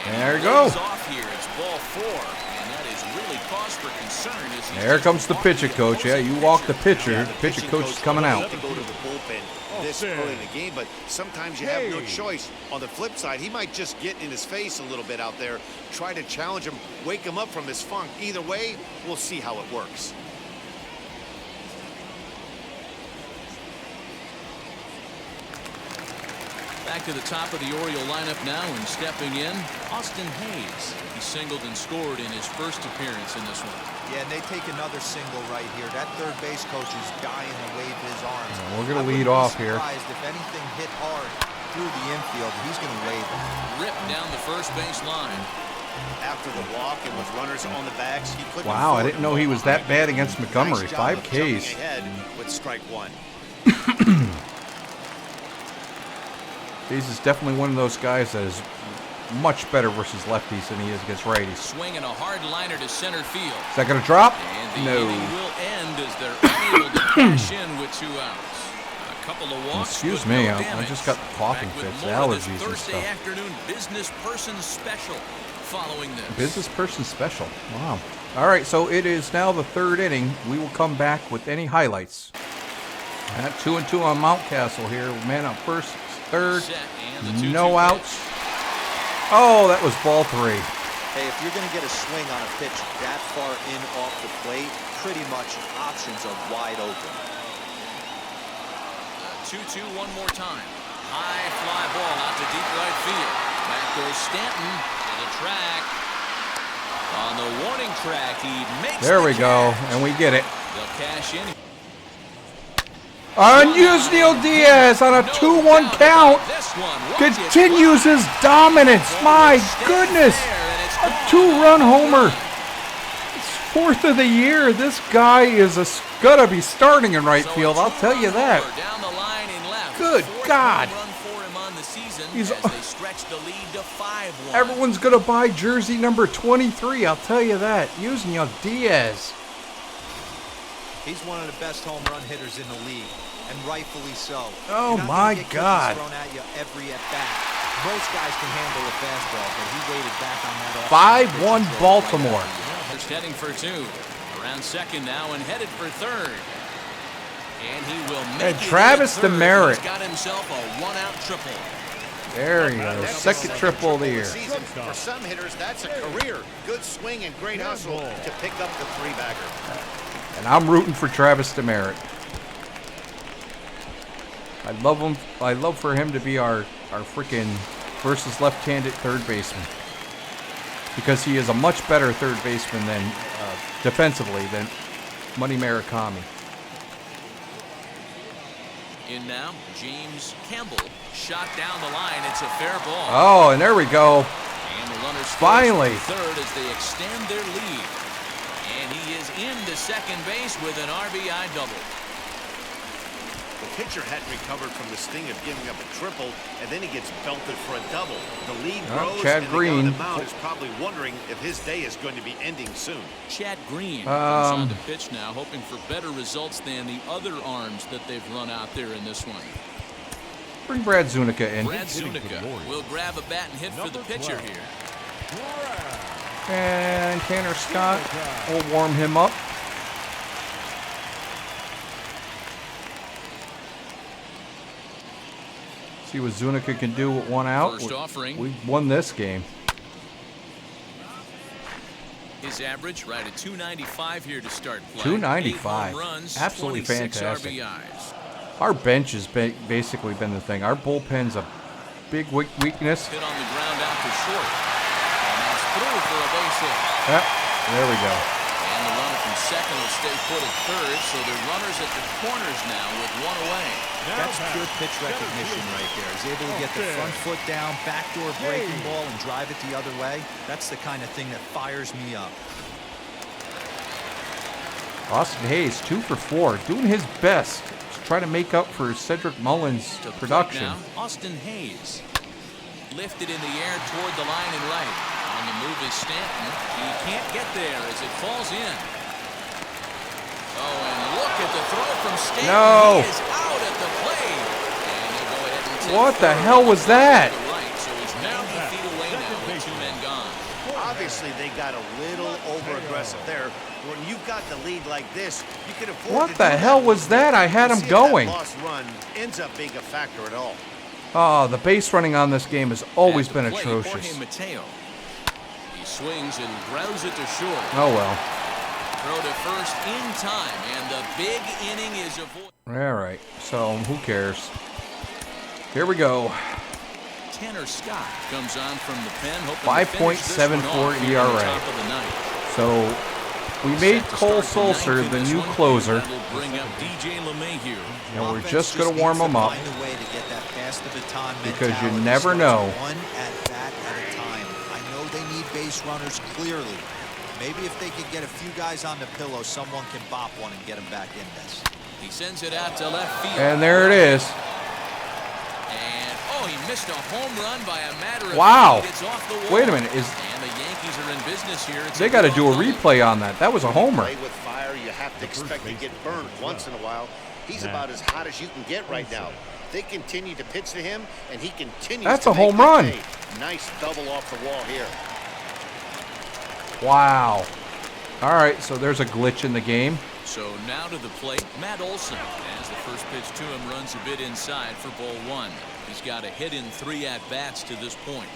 [SPEAKER 2] And
[SPEAKER 1] There
[SPEAKER 2] he
[SPEAKER 1] you go.
[SPEAKER 2] lays off here. It's ball 4, and that is really cause for concern. As he's
[SPEAKER 1] There
[SPEAKER 2] just
[SPEAKER 1] comes the
[SPEAKER 2] walking
[SPEAKER 1] pitcher coach. Yeah, you
[SPEAKER 2] opposing
[SPEAKER 1] walk the
[SPEAKER 2] pitcher.
[SPEAKER 1] pitcher. The pitcher coach is coming out.
[SPEAKER 5] To go to the bullpen this early in the game, but sometimes you have no choice. On the flip side, he might just get in his face a little bit out there, try to challenge him, wake him up from his funk. Either way, we'll see how it works.
[SPEAKER 2] Back to the top of the Oriole lineup now, and stepping in, Austin Hayes. He singled and scored in his first appearance in this one.
[SPEAKER 4] Yeah, and they take another single right here. That third base coach is dying to wave his arms.
[SPEAKER 1] We're going to
[SPEAKER 4] I wouldn't
[SPEAKER 1] lead
[SPEAKER 4] be
[SPEAKER 1] off here.
[SPEAKER 4] surprised if anything hit hard through the infield, he's going to wave it.
[SPEAKER 2] Ripped down the first base line.
[SPEAKER 5] After the walk and with runners on the backs, he put them
[SPEAKER 1] Wow, I
[SPEAKER 5] forward.
[SPEAKER 1] didn't know he was that bad against Montgomery.
[SPEAKER 5] Nice job
[SPEAKER 1] 5
[SPEAKER 5] of jumping
[SPEAKER 1] Ks.
[SPEAKER 5] ahead with strike 1.
[SPEAKER 1] Hayes is definitely one of those guys that is much better versus lefties than he is against righties.
[SPEAKER 2] Swinging a hard liner to center field.
[SPEAKER 1] Is that going to drop?
[SPEAKER 2] And the
[SPEAKER 1] No.
[SPEAKER 2] inning will end as they're unable to cash in with 2 outs. A couple of walks.
[SPEAKER 1] Excuse
[SPEAKER 2] but
[SPEAKER 1] me,
[SPEAKER 2] no
[SPEAKER 1] I
[SPEAKER 2] damage.
[SPEAKER 1] just got coughing
[SPEAKER 2] Back with
[SPEAKER 1] fits,
[SPEAKER 2] more of this
[SPEAKER 1] allergies and
[SPEAKER 2] Thursday
[SPEAKER 1] stuff.
[SPEAKER 2] afternoon business person special following this.
[SPEAKER 1] Business person special. Wow. All right, so it is now the 3rd inning. We will come back with any highlights. At 2-2 on Mountcastle here. Man on first, third.
[SPEAKER 2] Set, and the 2-2
[SPEAKER 1] No
[SPEAKER 2] pitch.
[SPEAKER 1] outs. Oh, that was ball 3.
[SPEAKER 4] Hey, if you're going to get a swing on a pitch that far in off the plate, pretty much options are wide open.
[SPEAKER 2] 2-2 one more time. High fly ball out to deep right field. Back goes Stanton to the track. On the warning track, he makes
[SPEAKER 1] There
[SPEAKER 2] the
[SPEAKER 1] we go,
[SPEAKER 2] catch.
[SPEAKER 1] and we get it.
[SPEAKER 2] They'll cash in.
[SPEAKER 1] Unusual Diaz on a 2-1 count
[SPEAKER 2] This one
[SPEAKER 1] continues his dominance. My goodness, a 2-run homer. It's 4th of the year. This guy is gonna be starting in right field. I'll tell you that.
[SPEAKER 2] Down the line in left.
[SPEAKER 1] Good
[SPEAKER 2] Fourth
[SPEAKER 1] God.
[SPEAKER 2] home run for him on the season
[SPEAKER 1] He's-
[SPEAKER 2] as they stretch the lead to 5-1.
[SPEAKER 1] Everyone's gonna buy jersey number 23. I'll tell you that. Unusual Diaz.
[SPEAKER 4] He's one of the best home run hitters in the league, and rightfully so.
[SPEAKER 1] Oh,
[SPEAKER 4] You're not
[SPEAKER 1] my
[SPEAKER 4] gonna get cookies
[SPEAKER 1] God.
[SPEAKER 4] thrown at you every at bat. Most guys can handle a fastball, but he waited back on that.
[SPEAKER 1] 5-1 Baltimore.
[SPEAKER 2] Just heading for 2. Around second now and headed for third. And he will make
[SPEAKER 1] And
[SPEAKER 2] it
[SPEAKER 1] Travis
[SPEAKER 2] in at third.
[SPEAKER 1] Demerit.
[SPEAKER 2] He's got himself a 1-out triple.
[SPEAKER 1] There he goes. Second triple of the year.
[SPEAKER 5] Season. For some hitters, that's a career. Good swing and great hustle to pick up the 3-bagger.
[SPEAKER 1] And I'm rooting for Travis Demerit. I love him. I love for him to be our freaking versus left-handed third baseman, because he is a much better third baseman than defensively than Money Murakami.
[SPEAKER 2] In now, James Campbell. Shot down the line. It's a fair ball.
[SPEAKER 1] Oh, and there we go.
[SPEAKER 2] And the runners
[SPEAKER 1] Finally.
[SPEAKER 2] third as they extend their lead. And he is into second base with an RBI double.
[SPEAKER 5] The pitcher hadn't recovered from the sting of giving up a triple, and then he gets belted for a double. The lead grows,
[SPEAKER 1] Chad
[SPEAKER 5] and
[SPEAKER 1] Green.
[SPEAKER 5] the guy on the mound is probably wondering if his day is going to be ending soon.
[SPEAKER 2] Chad Green comes on the pitch now, hoping for better results than the other arms that they've run out there in this one.
[SPEAKER 1] Bring Brad Zunica in.
[SPEAKER 2] Brad Zunica will grab a bat and hit for the pitcher here.
[SPEAKER 1] And Tanner Scott will warm him up. See what Zunica can do with 1 out.
[SPEAKER 2] First offering.
[SPEAKER 1] We won this game.
[SPEAKER 2] His average right at 295 here to start play.
[SPEAKER 1] 295.
[SPEAKER 2] 8 home runs,
[SPEAKER 1] Absolutely
[SPEAKER 2] 26
[SPEAKER 1] fantastic.
[SPEAKER 2] RBIs.
[SPEAKER 1] Our bench has basically been the thing. Our bullpen's a big weakness.
[SPEAKER 2] Hit on the ground out to short. And that's through for a base hit.
[SPEAKER 1] Yep, there we go.
[SPEAKER 2] And the runner from second will stay put at third, so the runners at the corners now with 1 away.
[SPEAKER 4] That's pure pitch recognition right there. He's able to get the front foot down, backdoor breaking ball, and drive it the other way. That's the kind of thing that fires me up.
[SPEAKER 1] Austin Hayes, 2 for 4, doing his best to try to make up for Cedric Mullins'
[SPEAKER 2] To the plate
[SPEAKER 1] production.
[SPEAKER 2] now, Austin Hayes. Lifted in the air toward the line and right. On the move is Stanton. He can't get there as it falls in. Oh, and look at the throw from Stanton.
[SPEAKER 1] No.
[SPEAKER 2] He is out at the plate. And they'll go ahead and take
[SPEAKER 1] What the
[SPEAKER 2] third
[SPEAKER 1] hell was that?
[SPEAKER 2] to the right, so he's 90 feet away now with 2 men gone.
[SPEAKER 5] Obviously, they got a little over-aggressive there. When you've got the lead like this, you can afford
[SPEAKER 1] What
[SPEAKER 5] to
[SPEAKER 1] the
[SPEAKER 5] do
[SPEAKER 1] hell
[SPEAKER 5] that.
[SPEAKER 1] was that? I had
[SPEAKER 5] We'll
[SPEAKER 1] him
[SPEAKER 5] see if that
[SPEAKER 1] going.
[SPEAKER 5] lost run ends up being a factor at all.
[SPEAKER 1] Oh, the base running on this game has always
[SPEAKER 2] At the
[SPEAKER 1] been
[SPEAKER 2] plate,
[SPEAKER 1] atrocious.
[SPEAKER 2] Jorge Mateo. He swings and grounds it to short.
[SPEAKER 1] Oh well.
[SPEAKER 2] Throw to first in time, and the big inning is avoided.
[SPEAKER 1] All right. So who cares? Here we go.
[SPEAKER 2] Tanner Scott comes on from the pen, hoping to finish this one
[SPEAKER 1] 5.74
[SPEAKER 2] off here on the
[SPEAKER 1] ERA.
[SPEAKER 2] top of the ninth.
[SPEAKER 1] So we made
[SPEAKER 2] Set to
[SPEAKER 1] Cole
[SPEAKER 2] start the
[SPEAKER 1] Sulser
[SPEAKER 2] ninth in
[SPEAKER 1] the
[SPEAKER 2] this
[SPEAKER 1] new
[SPEAKER 2] one.
[SPEAKER 1] closer,
[SPEAKER 2] That'll bring up DJ LeMahieu.
[SPEAKER 1] and we're
[SPEAKER 4] Offense
[SPEAKER 1] just going to warm
[SPEAKER 4] needs
[SPEAKER 1] him up.
[SPEAKER 4] find a way to get that pass the baton
[SPEAKER 1] Because you
[SPEAKER 4] mentality.
[SPEAKER 1] never
[SPEAKER 4] Starts
[SPEAKER 1] know.
[SPEAKER 4] One at bat at a time. I know they need base runners clearly. Maybe if they could get a few guys on the pillow, someone can bop one and get them back in this.
[SPEAKER 2] He sends it out to left field.
[SPEAKER 1] And there it is.
[SPEAKER 2] And oh, Oh, he missed a home run by a matter of
[SPEAKER 1] Wow.
[SPEAKER 2] feet. It's off the wall.
[SPEAKER 1] Wait a minute.
[SPEAKER 2] And the Yankees are in business here. It's
[SPEAKER 1] They got to do a replay on that. That was a homer.
[SPEAKER 5] Play with fire, you have to expect to get burned once in a while. He's about as hot as you can get right now. They continue to pitch to him, and he continues
[SPEAKER 1] That's
[SPEAKER 5] to
[SPEAKER 1] a
[SPEAKER 5] make
[SPEAKER 1] home
[SPEAKER 5] the
[SPEAKER 1] run.
[SPEAKER 5] play. Nice double off the wall here.
[SPEAKER 1] Wow. All right, so there's a glitch in the game.
[SPEAKER 2] So now to the plate, Matt Olson, as the first pitch to him runs a bit inside for ball one. He's got a hit in 3 at-bats to this point.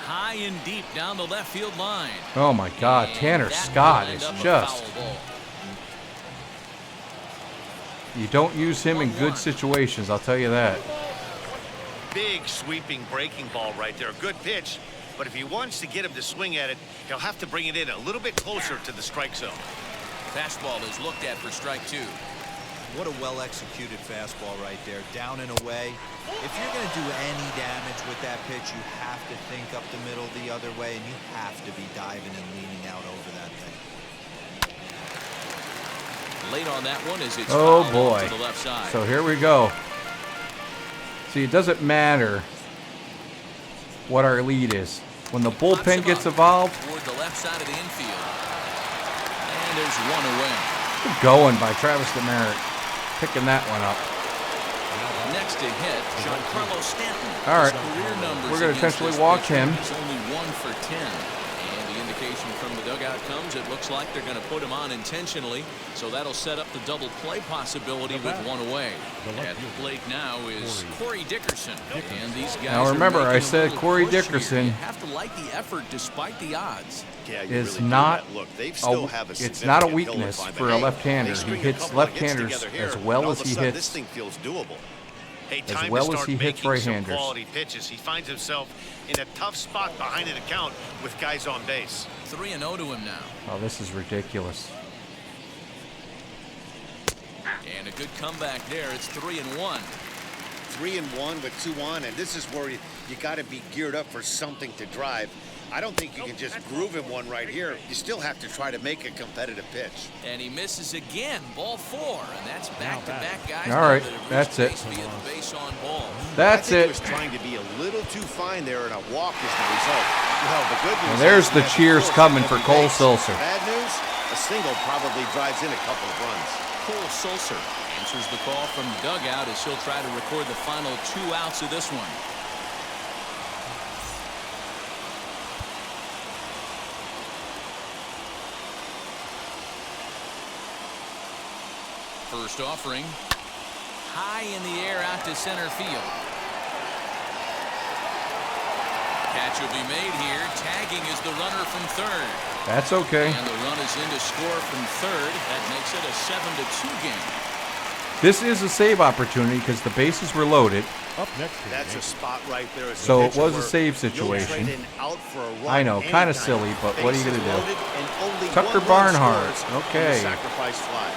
[SPEAKER 2] High and deep down the left field line.
[SPEAKER 1] Oh, my God.
[SPEAKER 2] And
[SPEAKER 1] Tanner
[SPEAKER 2] that
[SPEAKER 1] Scott
[SPEAKER 2] will end
[SPEAKER 1] is
[SPEAKER 2] up a
[SPEAKER 1] just...
[SPEAKER 2] foul ball.
[SPEAKER 1] You don't use him in good
[SPEAKER 2] 1-1.
[SPEAKER 1] situations, I'll tell you that.
[SPEAKER 3] Big sweeping breaking ball right there. Good pitch. But if he wants to get him to swing at it, he'll have to bring it in a little bit closer to the strike zone.
[SPEAKER 2] Fastball is looked at for strike 2.
[SPEAKER 4] What a well-executed fastball right there, down and away. If you're going to do any damage with that pitch, you have to think up the middle the other way, and you have to be diving and leaning out over that thing.
[SPEAKER 2] Late on that one as it's
[SPEAKER 1] Oh,
[SPEAKER 2] fouled
[SPEAKER 1] boy.
[SPEAKER 2] to the left side.
[SPEAKER 1] So here we go. See, it doesn't matter what our lead is. When the bullpen gets involved,
[SPEAKER 2] Toward the left side of the infield. And there's one away.
[SPEAKER 1] good going by Travis Demeritte. Picking that one up.
[SPEAKER 2] Next to hit, Giancarlo Stanton.
[SPEAKER 1] All right.
[SPEAKER 2] His career numbers
[SPEAKER 1] We're gonna
[SPEAKER 2] against
[SPEAKER 1] essentially
[SPEAKER 2] this
[SPEAKER 1] walk
[SPEAKER 2] pitcher
[SPEAKER 1] him.
[SPEAKER 2] is only 1 for 10. And the indication from the dugout comes, it looks like they're going to put him on intentionally. So that'll set up the double play possibility with one away. At the plate now is Corey Dickerson. And these guys
[SPEAKER 1] Now remember,
[SPEAKER 2] are
[SPEAKER 1] I
[SPEAKER 2] making a
[SPEAKER 1] said
[SPEAKER 2] little
[SPEAKER 1] Corey
[SPEAKER 2] push here.
[SPEAKER 1] Dickerson
[SPEAKER 2] You have to like the effort despite the odds.
[SPEAKER 5] Yeah, you
[SPEAKER 1] is
[SPEAKER 5] really do
[SPEAKER 1] not
[SPEAKER 5] that. Look, they still have a
[SPEAKER 1] it's not a
[SPEAKER 5] significant hill to
[SPEAKER 1] weakness
[SPEAKER 5] climb,
[SPEAKER 1] for
[SPEAKER 5] but
[SPEAKER 1] a
[SPEAKER 5] hey,
[SPEAKER 1] left-hander.
[SPEAKER 5] they
[SPEAKER 1] He
[SPEAKER 5] string a
[SPEAKER 1] hits
[SPEAKER 5] couple of hits
[SPEAKER 1] left-handers
[SPEAKER 5] together here,
[SPEAKER 1] as
[SPEAKER 5] and
[SPEAKER 1] well
[SPEAKER 5] all
[SPEAKER 1] as
[SPEAKER 5] of a
[SPEAKER 1] he
[SPEAKER 5] sudden,
[SPEAKER 1] hits.
[SPEAKER 5] This thing feels doable.
[SPEAKER 3] Hey,
[SPEAKER 1] As
[SPEAKER 3] time
[SPEAKER 1] well
[SPEAKER 3] to
[SPEAKER 1] as
[SPEAKER 3] start
[SPEAKER 1] he hits
[SPEAKER 3] making some
[SPEAKER 1] right-handers.
[SPEAKER 3] quality pitches. He finds himself in a tough spot behind an account with guys on base.
[SPEAKER 2] 3-0 to him now.
[SPEAKER 1] Oh, this is ridiculous.
[SPEAKER 2] And a good comeback there. It's 3-1.
[SPEAKER 5] 3-1 with 2 on, and this is where you got to be geared up for something to drive. I don't think you can just groove him one right here. You still have to try to make a competitive pitch.
[SPEAKER 2] And he misses again. Ball 4. And that's back-to-back guys.
[SPEAKER 1] All right,
[SPEAKER 2] that have
[SPEAKER 1] that's
[SPEAKER 2] reached
[SPEAKER 1] it.
[SPEAKER 2] base via the base on ball.
[SPEAKER 1] That's
[SPEAKER 5] I think
[SPEAKER 1] it.
[SPEAKER 5] He was trying to be a little too fine there, and a walk is the result. Well, the good news
[SPEAKER 1] Well, there's
[SPEAKER 5] is
[SPEAKER 1] the
[SPEAKER 5] he has
[SPEAKER 1] cheers
[SPEAKER 5] force
[SPEAKER 1] coming
[SPEAKER 5] at
[SPEAKER 1] for
[SPEAKER 5] every
[SPEAKER 1] Cole
[SPEAKER 5] base.
[SPEAKER 1] Sulser.
[SPEAKER 5] Bad news, a single probably drives in a couple of runs.
[SPEAKER 2] Cole Sulser answers the call from the dugout as he'll try to record the final 2 outs of this one. First offering. High in the air out to center field. Catch will be made here. Tagging is the runner from third.
[SPEAKER 1] That's okay.
[SPEAKER 2] And the run is in to score from third. That makes it a 7-2 game.
[SPEAKER 1] This is a save opportunity because the bases were loaded.
[SPEAKER 6] Up next.
[SPEAKER 5] That's a spot right there. as a
[SPEAKER 1] So it
[SPEAKER 5] pitcher
[SPEAKER 1] was a
[SPEAKER 5] where
[SPEAKER 1] save
[SPEAKER 5] you'll
[SPEAKER 1] situation.
[SPEAKER 5] trade in out for a run
[SPEAKER 1] I know, kind of
[SPEAKER 5] anytime.
[SPEAKER 1] silly, but what are you
[SPEAKER 5] Bases
[SPEAKER 1] going to do?
[SPEAKER 5] loaded and only
[SPEAKER 1] Tucker
[SPEAKER 5] one run
[SPEAKER 1] Barnhart,
[SPEAKER 5] scores on the
[SPEAKER 1] okay.
[SPEAKER 5] sacrifice fly.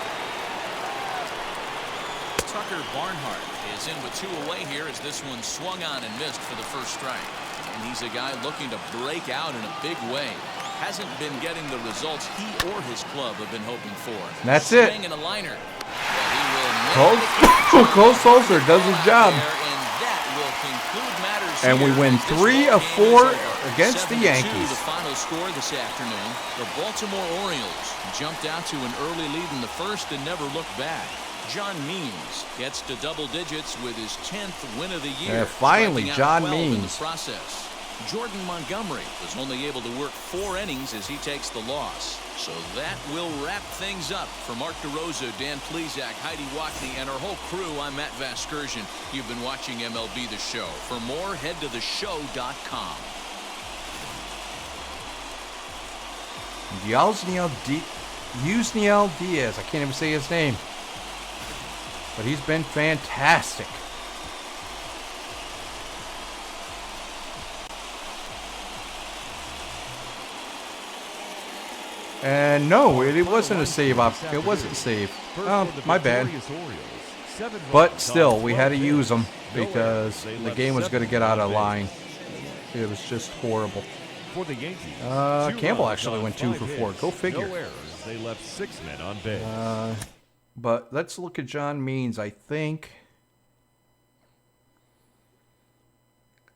[SPEAKER 2] Tucker Barnhart is in with 2 away here as this one swung on and missed for the first strike. And he's a guy looking to break out in a big way. Hasn't been getting the results he or his club have been hoping for.
[SPEAKER 1] That's it.
[SPEAKER 2] Swing and a liner. But he will make the catch.
[SPEAKER 1] Cole Sulser does his job.
[SPEAKER 2] There, and that will conclude matters
[SPEAKER 1] And we
[SPEAKER 2] here.
[SPEAKER 1] win
[SPEAKER 2] This
[SPEAKER 1] 3 of
[SPEAKER 2] game is
[SPEAKER 1] 4
[SPEAKER 2] over.
[SPEAKER 1] against the
[SPEAKER 2] 7-2
[SPEAKER 1] Yankees.
[SPEAKER 2] The final score this afternoon. The Baltimore Orioles jumped out to an early lead in the first and never looked back. John Means gets to double digits with his 10th win of the year.
[SPEAKER 1] Yeah, finally,
[SPEAKER 2] striking out
[SPEAKER 1] John
[SPEAKER 2] 12 in the
[SPEAKER 1] Means.
[SPEAKER 2] process. Jordan Montgomery was only able to work 4 innings as he takes the loss. So that will wrap things up. For Mark DeRosa, Dan Plesac, Heidi Watney, and our whole crew, I'm Matt Vasgersian. You've been watching MLB The Show. For more, head to theshow.com.
[SPEAKER 1] Yusniel Diaz. I can't even say his name. But he's been fantastic. And no, it wasn't a save up. It wasn't save. Oh, my bad. But still, we had to use them because the game was going to get out of line. It was just horrible.
[SPEAKER 6] For the Yankees,
[SPEAKER 1] Campbell actually went 2 for 4. Go figure.
[SPEAKER 6] No errors. They left 6 men on base.
[SPEAKER 1] But let's look at John Means. I think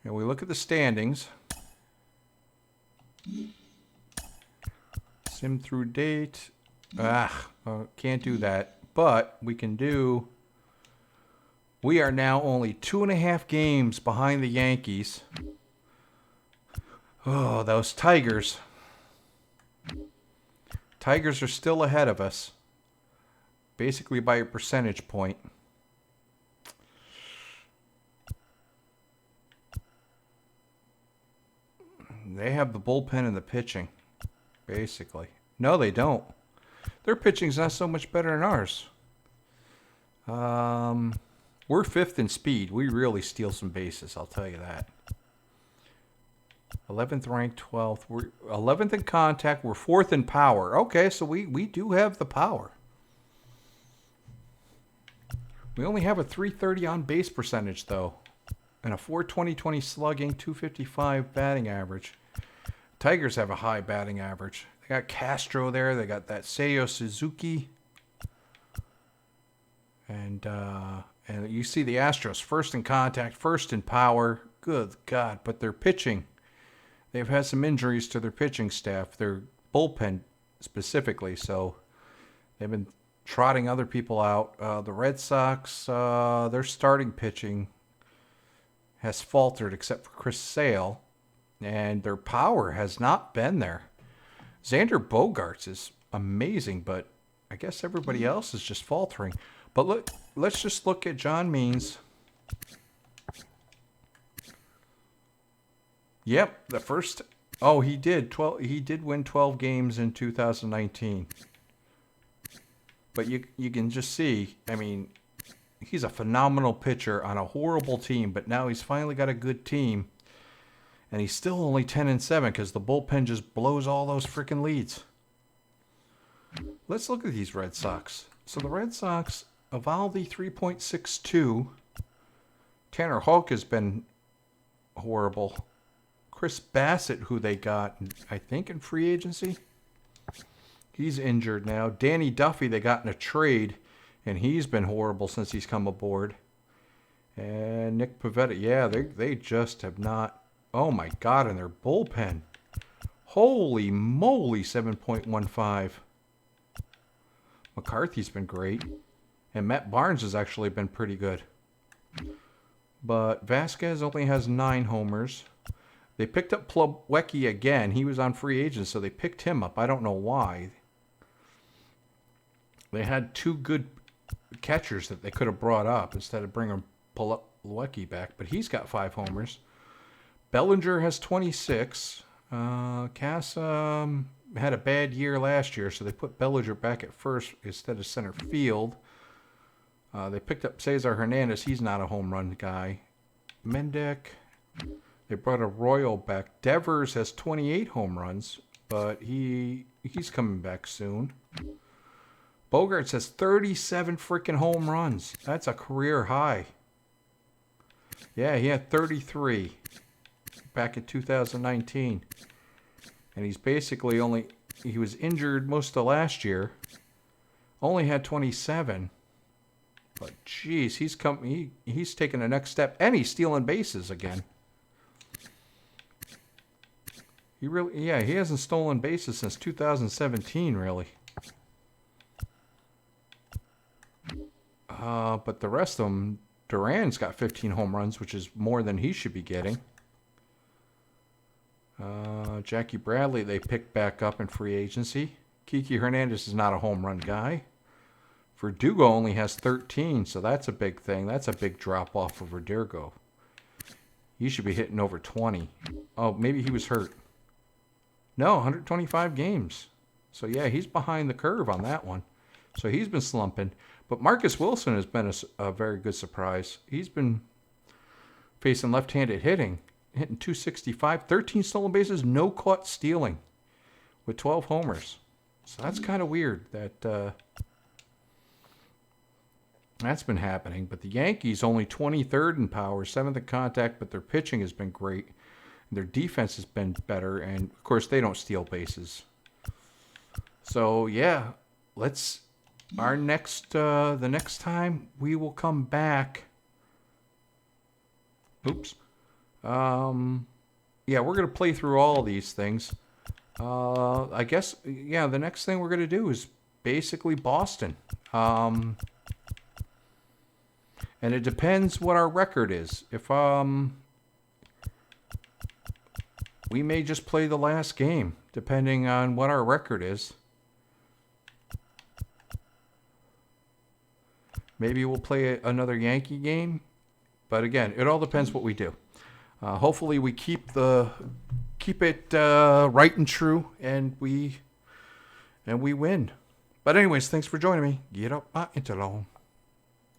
[SPEAKER 1] And we look at the standings. Sim through date. Can't do that. But we can do... We are now only 2.5 games behind the Yankees. Oh, those Tigers. Tigers are still ahead of us. Basically by a percentage point. They have the bullpen and the pitching. Basically. No, they don't. Their pitching's not so much better than ours. We're 5th in speed. We really steal some bases, I'll tell you that. 11th ranked, 12th. We're 11th in contact. We're 4th in power. Okay, so we do have the power. We only have a 330 on base percentage, though. And a 420 slugging, 255 batting average. Tigers have a high batting average. They got Castro there. They got that Seiya Suzuki. And you see the Astros, 1st in contact, 1st in power. Good God, but their pitching... They've had some injuries to their pitching staff, their bullpen specifically, so they've been trotting other people out. The Red Sox, their starting pitching has faltered except for Chris Sale, and their power has not been there. Xander Bogaerts is amazing, but I guess everybody else is just faltering. But let's just look at John Means. Yep, the first... Oh, he did. He did win 12 games in 2019. But you can just see, I mean, he's a phenomenal pitcher on a horrible team, but now he's finally got a good team. And he's still only 10-7 because the bullpen just blows all those freaking leads. Let's look at these Red Sox. So the Red Sox, Evaldi 3.62. Tanner Houck has been horrible. Chris Bassett, who they got, I think, in free agency. He's injured now. Danny Duffy, they got in a trade, and he's been horrible since he's come aboard. And Nick Pivetta, yeah, they just have not... Oh, my God, and their bullpen. Holy moly, 7.15. McCarthy's been great. And Matt Barnes has actually been pretty good. But Vasquez only has 9 homers. They picked up Plawecki again. He was on free agent, so they picked him up. I don't know why. They had 2 good catchers that they could have brought up instead of bringing Plawecki back. But he's got 5 homers. Bellinger has 26. Cass had a bad year last year, so they put Bellinger back at first instead of center field. They picked up Cesar Hernandez. He's not a home run guy. Mendick... They brought a Royal back. Devers has 28 home runs, but he's coming back soon. Bogaerts has 37 freaking home runs. That's a career high. Yeah, he had 33 back in 2019. And he's basically he was injured most of last year. Only had 27. But geez, he's taking the next step, and he's stealing bases again. He hasn't stolen bases since 2017, really. But the rest of them, Duran's got 15 home runs, which is more than he should be getting. Jackie Bradley, they picked back up in free agency. Kiki Hernandez is not a home run guy. Verdugo only has 13, so that's a big thing. That's a big drop off for Verdugo. He should be hitting over 20. Oh, maybe he was hurt. No, 125 games. So, yeah, he's behind the curve on that one. So he's been slumping. But Marcus Wilson has been a very good surprise. He's been facing left-handed hitting, hitting 265, 13 stolen bases, no caught stealing with 12 homers. So that's kind of weird that that's been happening. But the Yankees only 23rd in power, 7th in contact, but their pitching has been great. Their defense has been better, and of course they don't steal bases. So yeah, the next time we will come back. Oops. Yeah, we're going to play through all these things. I guess, yeah, the next thing we're going to do is basically Boston. And it depends what our record is. If, we may just play the last game, depending on what our record is. Maybe we'll play another Yankee game. But again, it all depends what we do. Hopefully we keep it right and true, and we win. But anyways, thanks for joining me. Get up, interloam.